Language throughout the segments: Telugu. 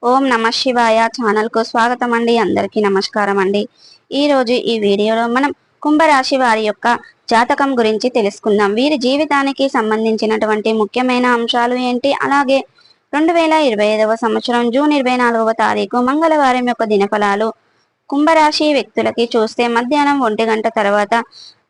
ఓం నమ శివాయ ఛానల్ కు స్వాగతం అండి. అందరికీ నమస్కారం అండి. ఈ రోజు ఈ వీడియోలో మనం కుంభరాశి వారి యొక్క జాతకం గురించి తెలుసుకుందాం. వీరి జీవితానికి సంబంధించినటువంటి ముఖ్యమైన అంశాలు ఏంటి, అలాగే 2025వ సంవత్సరం జూన్ 24వ తారీఖు మంగళవారం యొక్క దినఫలాలు కుంభరాశి వ్యక్తులకి చూస్తే మధ్యాహ్నం 1 గంట తర్వాత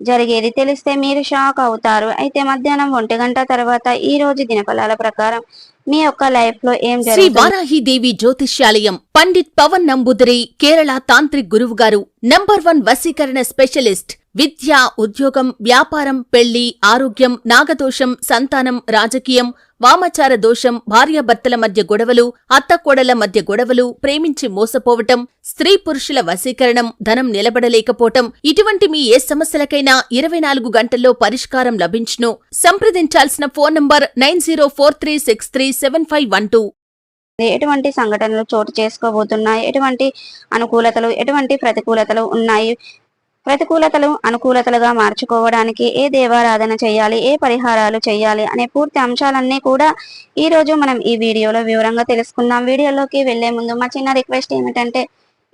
జరిగేది తెలిస్తే మీరు షాక్ అవుతారు. అయితే మధ్యాహ్నం 1 గంట తర్వాత ఈ రోజు దినఫలాల ప్రకారం మీ యొక్క లైఫ్ లో ఏం శ్రీ జరుగుతుంది? వారాహిదేవి జ్యోతిష్యాలయం పండిత్ పవన్ నంబూదరి కేరళ తాంత్రిక్ గురువు గారు నంబర్ 1 వశీకరణ స్పెషలిస్ట్. విద్య, ఉద్యోగం, వ్యాపారం, పెళ్లి, ఆరోగ్యం, నాగదోషం, సంతానం, రాజకీయం, వామాచార దోషం, భార్యాభర్తల మధ్య గొడవలు, అత్తకోడల మధ్య గొడవలు, ప్రేమించి మోసపోవటం, స్త్రీ పురుషుల వశీకరణం, ధనం నిలబడలేకపోవటం, ఇటువంటి మీ ఏ సమస్యలకైనా 24 గంటల్లో పరిష్కారం లభించును. సంప్రదించాల్సిన ఫోన్ నంబర్ 9043637512. ఎటువంటి సంఘటనలు చోటు చేసుకోబోతున్నాయి, ఎటువంటి అనుకూలతలు, ఎటువంటి ప్రతికూలతలు ఉన్నాయి, ప్రతికూలతలు అనుకూలతలుగా మార్చుకోవడానికి ఏ దేవారాధన చేయాలి, ఏ పరిహారాలు చేయాలి అనే పూర్తి అంశాలన్నీ కూడా ఈ రోజు మనం ఈ వీడియోలో వివరంగా తెలుసుకుందాం. వీడియోలోకి వెళ్లే ముందు మా చిన్న రిక్వెస్ట్ ఏమిటంటే,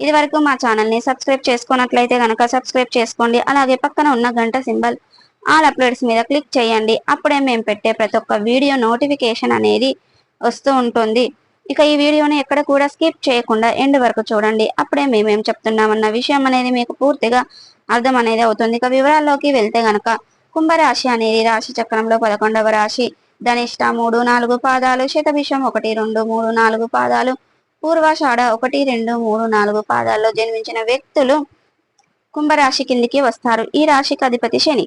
ఇది వరకు మా ఛానల్ ని సబ్స్క్రైబ్ చేసుకున్నట్లయితే గనక సబ్స్క్రైబ్ చేసుకోండి. అలాగే పక్కన ఉన్న గంట సింబల్ ఆల్ అప్లోడ్స్ మీద క్లిక్ చేయండి. అప్పుడే మేము పెట్టే ప్రతి ఒక్క వీడియో నోటిఫికేషన్ అనేది వస్తూ ఉంటుంది. ఇక ఈ వీడియోని ఎక్కడ కూడా స్కిప్ చేయకుండా ఎండ్ వరకు చూడండి. అప్పుడే మేమేం చెప్తున్నామన్న విషయం అనేది మీకు పూర్తిగా అర్థం అనేది అవుతుంది. ఇక వివరాల్లోకి వెళ్తే గనక కుంభరాశి అనేది రాశి చక్రంలో 11వ రాశి. ధనిష్ట 3, 4 పాదాలు, శతభిషం 1, 2, 3, 4 పాదాలు, పూర్వాషాఢ 1, 2, 3, 4 పాదాల్లో జన్మించిన వ్యక్తులు కుంభరాశి కిందికి వస్తారు. ఈ రాశికి అధిపతి శని.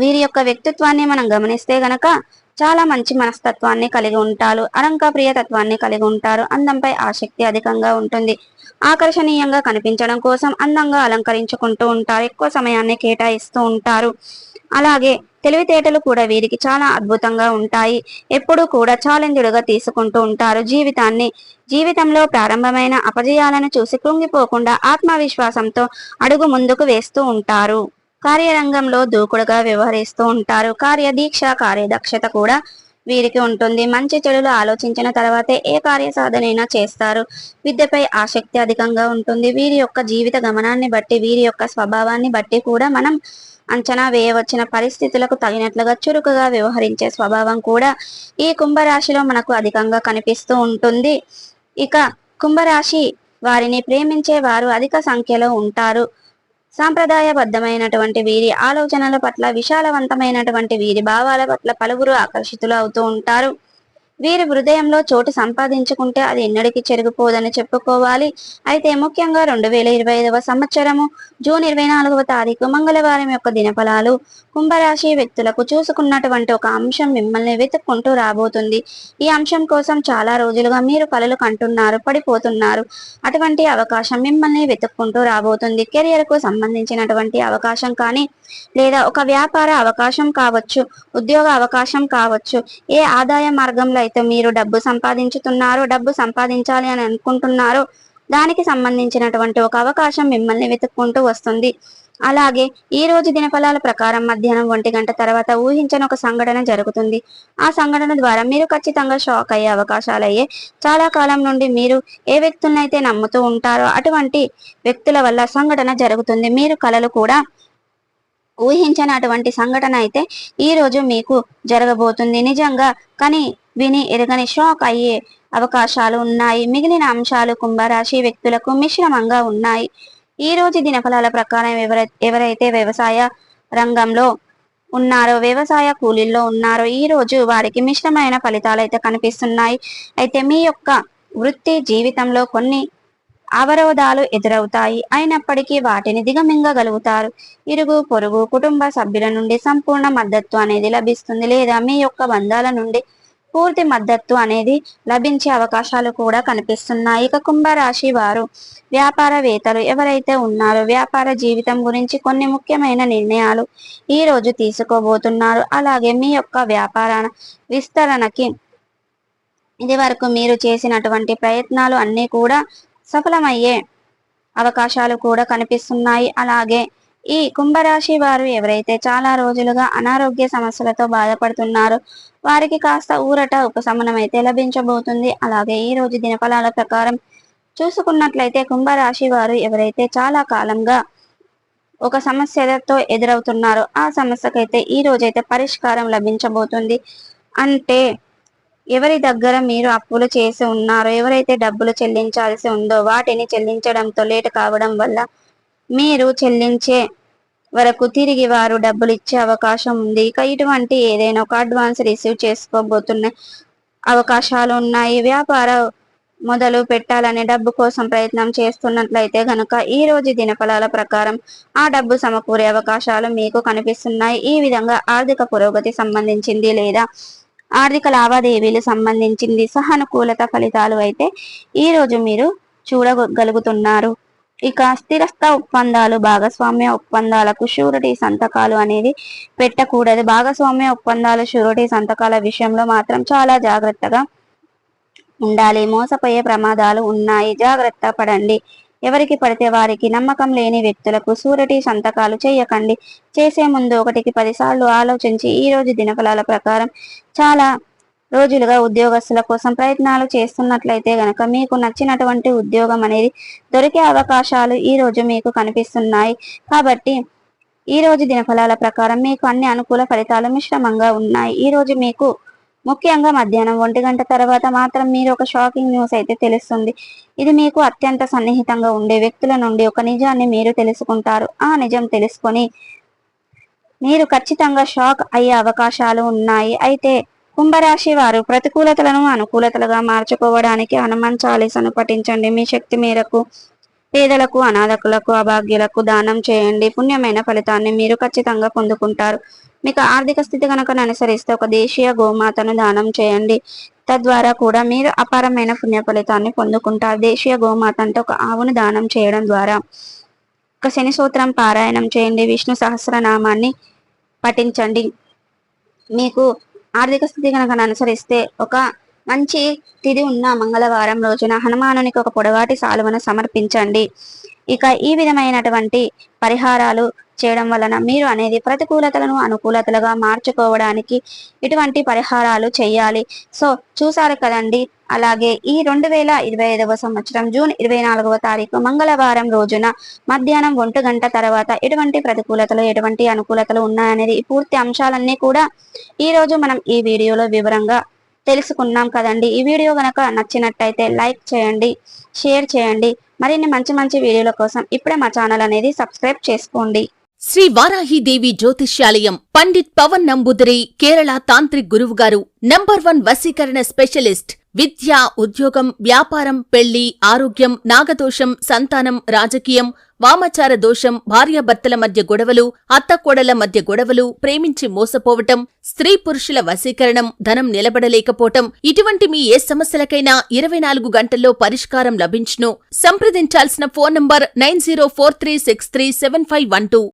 వీరి యొక్క వ్యక్తిత్వాన్ని మనం గమనిస్తే గనక చాలా మంచి మనస్తత్వాన్ని కలిగి ఉంటారు. అలంకాప్రియ తత్వాన్ని కలిగి ఉంటారు. అందంపై ఆసక్తి అధికంగా ఉంటుంది. ఆకర్షణీయంగా కనిపించడం కోసం అందంగా అలంకరించుకుంటూ ఉంటారు. ఎక్కువ సమయాన్ని కేటాయిస్తూ ఉంటారు. అలాగే తెలివితేటలు కూడా వీరికి చాలా అద్భుతంగా ఉంటాయి. ఎప్పుడూ కూడా ఛాలెంజ్లుగా తీసుకుంటూ ఉంటారు. జీవితంలో ప్రారంభమైన అపజయాలను చూసి కృంగిపోకుండా ఆత్మవిశ్వాసంతో అడుగు ముందుకు వేస్తూ ఉంటారు. కార్యరంగంలో దూకుడుగా వ్యవహరిస్తూ ఉంటారు. కార్యదీక్ష, కార్యదక్షత కూడా వీరికి ఉంటుంది. మంచి చెడులు ఆలోచించిన తర్వాతే ఏ కార్య సాధనైనా చేస్తారు. విద్యపై ఆసక్తి అధికంగా ఉంటుంది. వీరి యొక్క జీవిత గమనాన్ని బట్టి, వీరి యొక్క స్వభావాన్ని బట్టి కూడా మనం అంచనా వేయవచ్చిన పరిస్థితులకు తగినట్లుగా చురుకుగా వ్యవహరించే స్వభావం కూడా ఈ కుంభరాశిలో మనకు అధికంగా కనిపిస్తూ ఉంటుంది. ఇక కుంభరాశి వారిని ప్రేమించే వారు అధిక సంఖ్యలో ఉంటారు. సాంప్రదాయబద్ధమైనటువంటి వీరి ఆలోచనల పట్ల, విశాలవంతమైనటువంటి వీరి భావాల పట్ల పలువురు ఆకర్షితులు అవుతూ ఉంటారు. వీరి హృదయంలో చోటు సంపాదించుకుంటే అది ఎన్నడికి చెరిగిపోదని చెప్పుకోవాలి. అయితే ముఖ్యంగా 2025వ సంవత్సరము జూన్ 24వ తారీఖు మంగళవారం యొక్క దినఫలాలు కుంభరాశి వ్యక్తులకు చూసుకున్నటువంటి ఒక అంశం మిమ్మల్ని వెతుక్కుంటూ రాబోతుంది. ఈ అంశం కోసం చాలా రోజులుగా మీరు కలలు కంటున్నారు, పడిపోతున్నారు. అటువంటి అవకాశం మిమ్మల్ని వెతుక్కుంటూ రాబోతుంది. కెరియర్ కు సంబంధించినటువంటి అవకాశం కానీ, లేదా ఒక వ్యాపార అవకాశం కావచ్చు, ఉద్యోగ అవకాశం కావచ్చు. ఏ ఆదాయ మార్గంలో అయితే మీరు డబ్బు సంపాదించుతున్నారో, డబ్బు సంపాదించాలి అని అనుకుంటున్నారో దానికి సంబంధించినటువంటి ఒక అవకాశం మిమ్మల్ని వెతుక్కుంటూ వస్తుంది. అలాగే ఈ రోజు దినఫలాల ప్రకారం మధ్యాహ్నం 1 గంట తర్వాత ఊహించని ఒక సంఘటన జరుగుతుంది. ఆ సంఘటన ద్వారా మీరు ఖచ్చితంగా షాక్ అయ్యే అవకాశాలయ్యే. చాలా కాలం నుండి మీరు ఏ వ్యక్తులనైతే నమ్ముతూ ఉంటారో అటువంటి వ్యక్తుల వల్ల సంఘటన జరుగుతుంది. మీరు కలలు కూడా ఊహించని అటువంటి సంఘటన అయితే ఈ రోజు మీకు జరగబోతుంది. నిజంగా కానీ విని ఎరగని షాక్ అయ్యే అవకాశాలు ఉన్నాయి. మిగిలిన అంశాలు కుంభరాశి వ్యక్తులకు మిశ్రమంగా ఉన్నాయి. ఈ రోజు దినఫలాల ప్రకారం ఎవరైతే వ్యవసాయ రంగంలో ఉన్నారో, వ్యవసాయ కూలీల్లో ఉన్నారో ఈ రోజు వారికి మిశ్రమైన ఫలితాలు అయితే కనిపిస్తున్నాయి. అయితే మీ యొక్క వృత్తి జీవితంలో కొన్ని అవరోధాలు ఎదురవుతాయి. అయినప్పటికీ వాటిని దిగమింగగలుగుతారు. ఇరుగు పొరుగు కుటుంబ సభ్యుల నుండి సంపూర్ణ మద్దతు అనేది లభిస్తుంది, లేదా మీ యొక్క బంధాల నుండి పూర్తి మద్దతు అనేది లభించే అవకాశాలు కూడా కనిపిస్తున్నాయి. ఇక కుంభరాశి వారు వ్యాపారవేత్తలు ఎవరైతే ఉన్నారో వ్యాపార జీవితం గురించి కొన్ని ముఖ్యమైన నిర్ణయాలు ఈ రోజు తీసుకోబోతున్నారు. అలాగే మీ యొక్క వ్యాపార విస్తరణకి ఇది వరకు మీరు చేసినటువంటి ప్రయత్నాలు అన్నీ కూడా సఫలమయ్యే అవకాశాలు కూడా కనిపిస్తున్నాయి. అలాగే ఈ కుంభరాశి వారు ఎవరైతే చాలా రోజులుగా అనారోగ్య సమస్యలతో బాధపడుతున్నారో వారికి కాస్త ఊరట ఉపశమనం అయితే లభించబోతుంది. అలాగే ఈ రోజు దినఫలాల ప్రకారం చూసుకున్నట్లయితే కుంభరాశి వారు ఎవరైతే చాలా కాలంగా ఒక సమస్యతో ఎదురవుతున్నారో ఆ సమస్యకైతే ఈ రోజైతే పరిష్కారం లభించబోతుంది. అంటే ఎవరి దగ్గర మీరు అప్పులు చేసి ఉన్నారో, ఎవరైతే డబ్బులు చెల్లించాల్సి ఉందో వాటిని చెల్లించడంతో లేట్ కావడం వల్ల మీరు చెల్లించే వరకు తిరిగి వారు డబ్బులు ఇచ్చే అవకాశం ఉంది. ఇక ఇటువంటి ఏదైనా ఒక అడ్వాన్స్ రిసీవ్ చేసుకోబోతున్న అవకాశాలు ఉన్నాయి. వ్యాపార మొదలు పెట్టాలనే డబ్బు కోసం ప్రయత్నం చేస్తున్నట్లయితే గనుక ఈ రోజు దినఫలాల ప్రకారం ఆ డబ్బు సమకూరే అవకాశాలు మీకు కనిపిస్తున్నాయి. ఈ విధంగా ఆర్థిక పురోగతి సంబంధించింది లేదా ఆర్థిక లావాదేవీలు సంబంధించింది సహానుకూలత ఫలితాలు అయితే ఈ రోజు మీరు చూడగలుగుతున్నారు. ఇక స్థిరస్థ ఒప్పందాలు, భాగస్వామ్య ఒప్పందాలకు షూరిటీ సంతకాలు అనేది పెట్టకూడదు. భాగస్వామ్య ఒప్పందాలు, షూరిటీ సంతకాల విషయంలో మాత్రం చాలా జాగ్రత్తగా ఉండాలి. మోసపోయే ప్రమాదాలు ఉన్నాయి, జాగ్రత్త పడండి. ఎవరికి పడితే వారికి నమ్మకం లేని వ్యక్తులకు షూరిటీ సంతకాలు చేయకండి. చేసే ముందు 1కి 10 సార్లు ఆలోచించి ఈ రోజు దినఫలాల ప్రకారం చాలా రోజులుగా ఉద్యోగస్తుల కోసం ప్రయత్నాలు చేస్తున్నట్లయితే గనక మీకు నచ్చినటువంటి ఉద్యోగం అనేది దొరికే అవకాశాలు ఈ రోజు మీకు కనిపిస్తున్నాయి. కాబట్టి ఈ రోజు దినఫలాల ప్రకారం మీకు అన్ని అనుకూల ఫలితాలు మిశ్రమంగా ఉన్నాయి. ఈ రోజు మీకు ముఖ్యంగా మధ్యాహ్నం 1 గంట తర్వాత మాత్రం మీరు ఒక షాకింగ్ న్యూస్ అయితే తెలుస్తుంది. ఇది మీకు అత్యంత సన్నిహితంగా ఉండే వ్యక్తుల నుండి ఒక నిజాన్ని మీరు తెలుసుకుంటారు. ఆ నిజం తెలుసుకొని మీరు ఖచ్చితంగా షాక్ అయ్యే అవకాశాలు ఉన్నాయి. అయితే కుంభరాశి వారు ప్రతికూలతలను అనుకూలతలుగా మార్చుకోవడానికి హనుమాన్ చాలీసాను పఠించండి. మీ శక్తి మేరకు పేదలకు, అనాథకులకు, అభాగ్యులకు దానం చేయండి. పుణ్యమైన ఫలితాన్ని మీరు ఖచ్చితంగా పొందుకుంటారు. మీకు ఆర్థిక స్థితి కనుక అనుసరిస్తే ఒక దేశీయ గోమాతను దానం చేయండి. తద్వారా కూడా మీరు అపారమైన పుణ్య ఫలితాన్ని పొందుకుంటారు. దేశీయ గోమాత అంటే ఒక ఆవును దానం చేయడం ద్వారా ఒక శని సూత్రం పారాయణం చేయండి. విష్ణు సహస్రనామాన్ని పఠించండి. మీకు ఆర్థిక స్థితి కనుక అనుసరిస్తే ఒక మంచి తిథి ఉన్న మంగళవారం రోజున హనుమానునికి ఒక పొడవాటి సాలువను సమర్పించండి. ఇక ఈ విధమైనటువంటి పరిహారాలు చేయడం వలన మీరు అనేది ప్రతికూలతలను అనుకూలతలుగా మార్చుకోవడానికి ఇటువంటి పరిహారాలు చేయాలి. సో చూసారు కదండి. అలాగే ఈ 2025వ సంవత్సరం జూన్ 24వ తారీఖు మంగళవారం రోజున మధ్యాహ్నం 1 గంట తర్వాత ఎటువంటి ప్రతికూలతలు, ఎటువంటి అనుకూలతలు ఉన్నాయనేది ఈ పూర్తి అంశాలన్నీ కూడా ఈ రోజు మనం ఈ వీడియోలో వివరంగా తెలుసుకున్నాం కదండి. ఈ వీడియో గనక నచ్చినట్టయితే లైక్ చేయండి, షేర్ చేయండి. మరిన్ని మంచి మంచి వీడియోల కోసం ఇప్పుడే మా ఛానల్ అనేది సబ్స్క్రైబ్ చేసుకోండి. శ్రీ వారాహీదేవి జ్యోతిష్యాలయం పండిత్ పవన్ నంబూదిరి కేరళ తాంత్రిక్ గురువుగారు నంబర్ 1 వశీకరణ స్పెషలిస్ట్. విద్య, ఉద్యోగం, వ్యాపారం, పెళ్లి, ఆరోగ్యం, నాగదోషం, సంతానం, రాజకీయం, వామచార దోషం, భార్యాభర్తల మధ్య గొడవలు, అత్తకోడల మధ్య గొడవలు, ప్రేమించి మోసపోవటం, స్త్రీ పురుషుల వశీకరణం, ధనం నిలబడలేకపోవటం, ఇటువంటి మీ ఏ సమస్యలకైనా 24 గంటల్లో పరిష్కారం లభించును. సంప్రదించాల్సిన ఫోన్ నంబర్ 9043637512.